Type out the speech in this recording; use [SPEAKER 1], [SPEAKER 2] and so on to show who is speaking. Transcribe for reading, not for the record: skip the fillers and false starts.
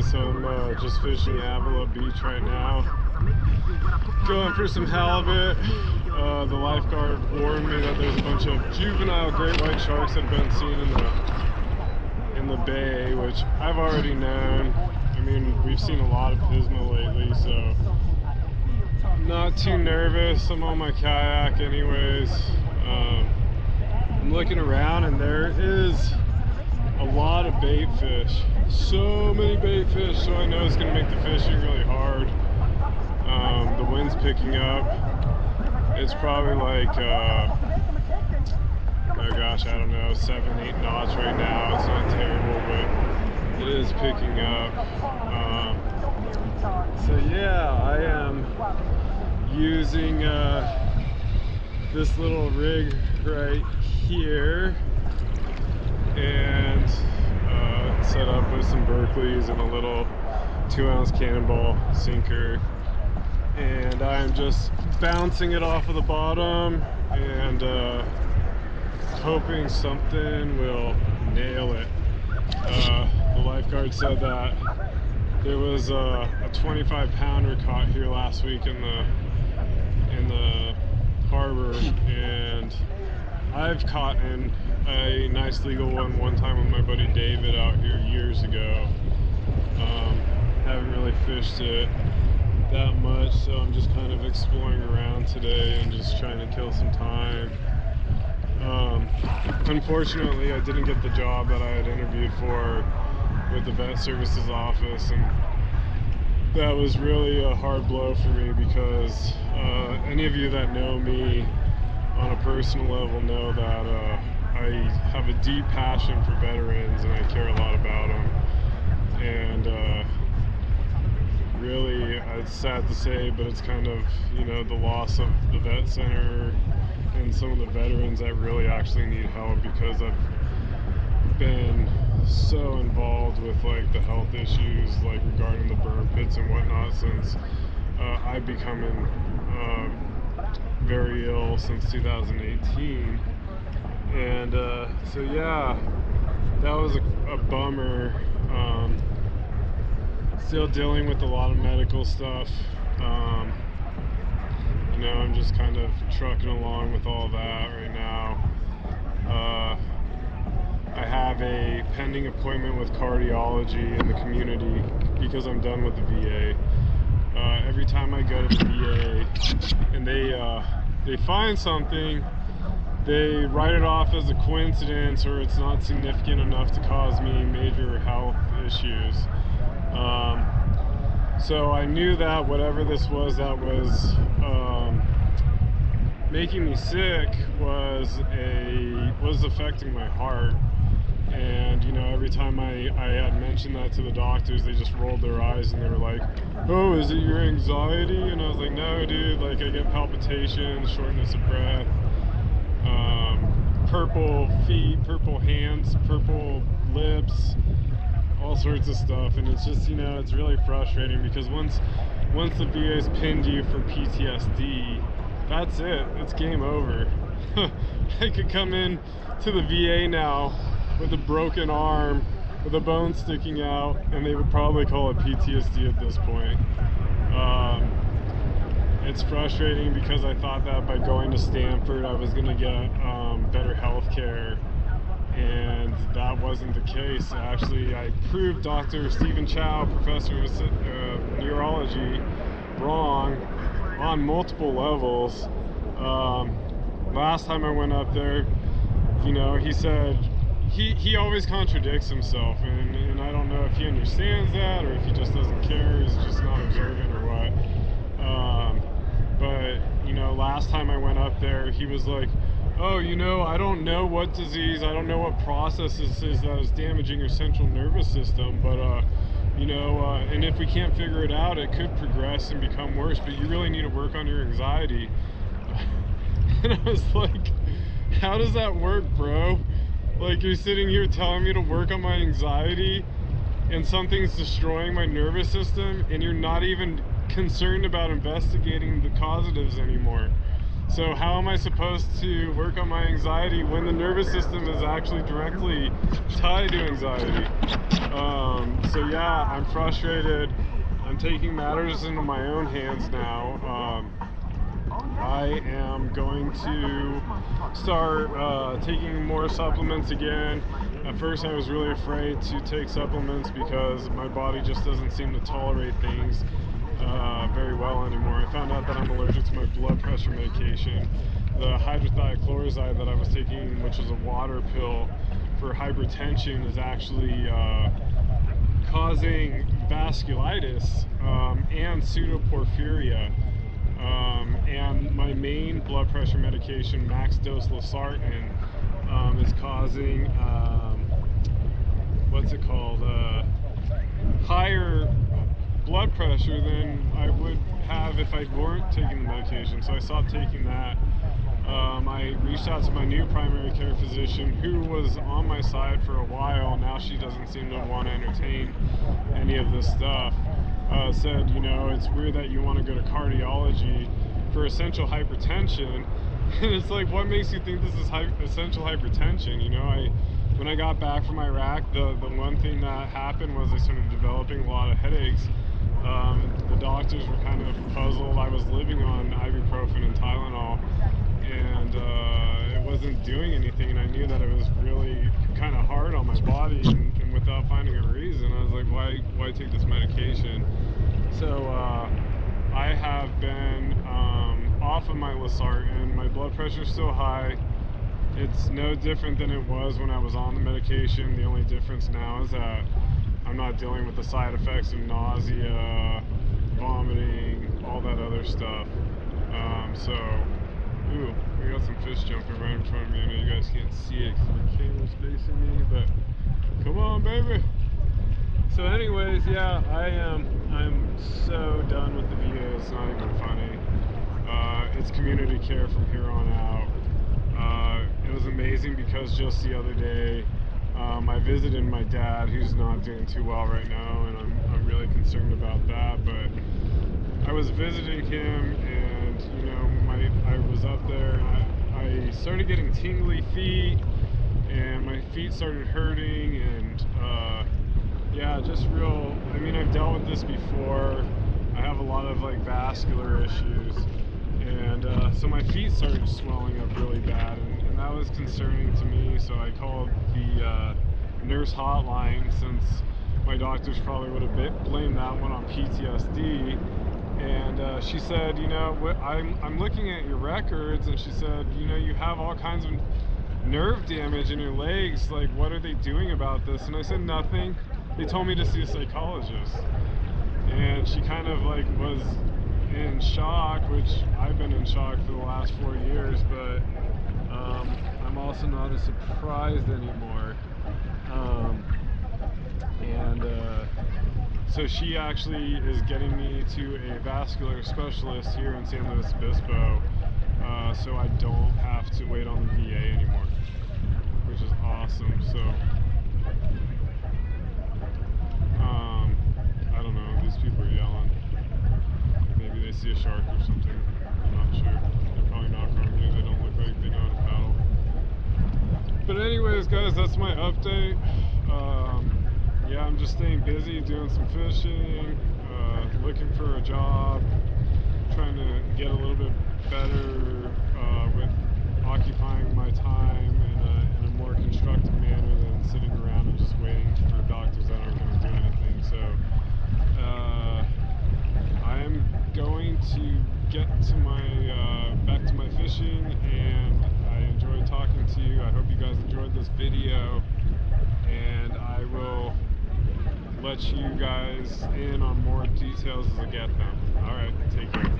[SPEAKER 1] guys. So I'm just fishing Avila Beach right now. Going for some halibut. The lifeguard warned me that there's a bunch of juvenile great white sharks that have been seen in the bay, which I've already known. I mean, we've seen a lot of pismo lately, so I'm not too nervous. I'm on my kayak anyways. I'm looking around and there is a lot of bait fish. So many bait fish, so I know it's going to make the fishing really hard. The wind's picking up. It's probably like, oh gosh, I don't know, 7-8 knots right now. It's not terrible, but it is picking up. So yeah, I am using this little rig right here, and set up with some Berkeleys and a little 2-ounce cannonball sinker, and I'm just bouncing it off of the bottom and hoping something will nail it. The lifeguard said that there was a 25-pounder caught here last week in the harbor, and I've caught in a nice legal one time with my buddy David out here years ago. Haven't really fished it that much, so I'm just kind of exploring around today and just trying to kill some time. Unfortunately, I didn't get the job that I had interviewed for with the vet services office, and that was really a hard blow for me because any of you that know me on a personal level know that I have a deep passion for veterans and I care a lot about them. And really, it's sad to say, but it's kind of, you know, the loss of the vet center and some of the veterans that really actually need help, because I've been so involved with like the health issues like regarding the burn pits and whatnot since I've becoming very ill since 2018. And so yeah, that was a bummer. Still dealing with a lot of medical stuff. You know, I'm just kind of trucking along with all that right now. I have a pending appointment with cardiology in the community because I'm done with the VA. Every time I go to the VA and they find something, they write it off as a coincidence, or it's not significant enough to cause me major health issues. So I knew that whatever this was that was making me sick was affecting my heart. And you know, every time I had mentioned that to the doctors, they just rolled their eyes and they were like, "Oh, is it your anxiety?" And I was like, "No, dude, like I get palpitations, shortness of breath, purple feet, purple hands, purple lips, all sorts of stuff." And it's just, you know, it's really frustrating because once the VA's pinned you for PTSD, that's it, it's game over. I could come in to the VA now with a broken arm, with a bone sticking out, and they would probably call it PTSD at this point. It's frustrating because I thought that by going to Stanford I was going to get better health care, and that wasn't the case. Actually, I proved Dr. Stephen Chow, professor of neurology, wrong on multiple levels. Last time I went up there, you know, he said, he always contradicts himself, and I don't know if he understands that or if he just doesn't care, he's just not observant or what. But, you know, last time I went up there, he was like, "Oh, you know, I don't know what disease, I don't know what process this is that is damaging your central nervous system, but, you know, and if we can't figure it out, it could progress and become worse, but you really need to work on your anxiety." And I was like, how does that work, bro? Like, you're sitting here telling me to work on my anxiety and something's destroying my nervous system, and you're not even concerned about investigating the causatives anymore. So how am I supposed to work on my anxiety when the nervous system is actually directly tied to anxiety? So yeah, I'm frustrated. I'm taking matters into my own hands now. I am going to start taking more supplements again. At first I was really afraid to take supplements because my body just doesn't seem to tolerate things very well anymore. I found out that I'm allergic to my blood pressure medication. The hydrothiochloride that I was taking, which is a water pill for hypertension, is actually causing vasculitis and pseudoporphyria. And my main blood pressure medication, max dose losartan, is causing higher blood pressure than I would have if I weren't taking the medication. So I stopped taking that. I reached out to my new primary care physician, who was on my side for a while. Now she doesn't seem to want to entertain any of this stuff. Said, you know, it's weird that you want to go to cardiology for essential hypertension. And it's like, what makes you think this is essential hypertension? You know, when I got back from Iraq, the one thing that happened was I started developing a lot of headaches. The doctors were kind of puzzled. I was living on ibuprofen and Tylenol, and it wasn't doing anything, and I knew that it was really kind of hard on my body, and without finding a reason, I was like, why take this medication? So I have been off of my losartan. My blood pressure is still high. It's no different than it was when I was on the medication. The only difference now is that I'm not dealing with the side effects of nausea, vomiting, all that other stuff. Ooh, we got some fish jumping right in front of me. I know you guys can't see it because the camera's facing me, but come on, baby. So anyways, yeah, I'm so done with the VA. It's not even funny. It's community care from here on out. It was amazing because just the other day, I visited my dad, who's not doing too well right now, and I'm really concerned about that. But I was visiting him, and you know, I was up there, and I started getting tingly feet, and my feet started hurting, and yeah, just real. I mean, I've dealt with this before. I have a lot of like vascular issues, and so my feet started swelling up really bad, and that was concerning to me. So I called the nurse hotline, since my doctors probably would have blamed that one on PTSD. And she said, you know, I'm looking at your records, and she said, you know, you have all kinds of nerve damage in your legs. Like, what are they doing about this? And I said, nothing. They told me to see a psychologist. And she kind of like was in shock, which I've been in shock for the last 4 years, but I'm also not as surprised anymore. So she actually is getting me to a vascular specialist here in San Luis Obispo, so I don't have to wait on the VA anymore, which is awesome. So I don't know, these people are yelling. Maybe they see a shark or something. I'm not sure. They're probably not from me. They don't look like they know how to paddle. But anyways, guys, that's my update. Yeah, I'm just staying busy, doing some fishing, looking for a job, trying to get a little bit better with occupying my time in a more constructive manner than sitting around and just waiting for doctors that aren't going to do anything. So I'm going to get to back to my fishing, and I enjoyed talking to you. I hope you guys enjoyed this video, and I will let you guys in on more details as I get them. Alright, take care.